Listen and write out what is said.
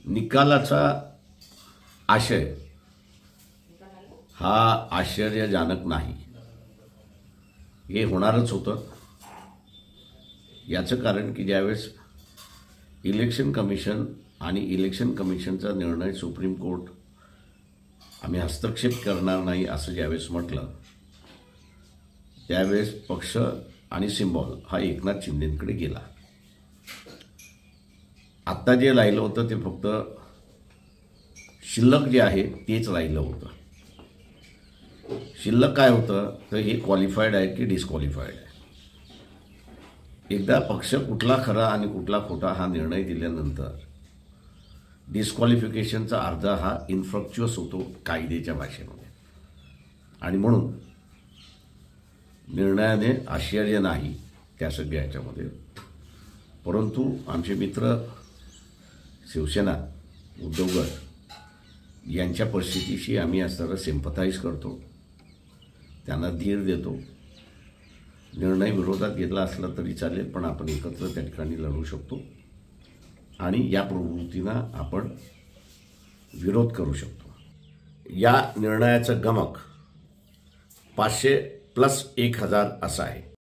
निकालाचा आशय हा आश्चर्यजनक नाही. हे होणारच होतं. याचं कारण की ज्यावेळेस इलेक्शन कमिशन आणि इलेक्शन कमिशनचा निर्णय सुप्रीम कोर्ट आम्ही हस्तक्षेप करणार नाही असं ज्यावेळेस म्हटलं, त्यावेळेस पक्ष आणि सिम्बॉल हा एकनाथ शिंदेंकडे गेला. आत्ता जे राहिलं होतं ते फक्त शिल्लक जे आहे तेच राहिलं होतं. शिल्लक काय होतं तर हे क्वालिफाईड आहे की डिस्क्वालिफाईड आहे. एकदा पक्ष कुठला खरा आणि कुठला खोटा हा निर्णय दिल्यानंतर डिस्क्वालिफिकेशनचा अर्थ हा इन्फ्रक्च्युअस होतो कायद्याच्या भाषेमध्ये. आणि म्हणून निर्णयाने आश्चर्य नाही त्या सगळ्या ह्याच्यामध्ये. परंतु आमचे मित्र शिवसेना उद्धव गट यांच्या परिस्थितीशी आम्ही आज जरा सिम्पथाईज करतो, त्यांना धीर देतो. निर्णय विरोधात घेतला असला तरी चालेल, पण आपण एकत्र त्या ठिकाणी लढू शकतो आणि या प्रवृत्तींना आपण विरोध करू शकतो. या निर्णयाचं गमक 500 + 1000 असं आहे.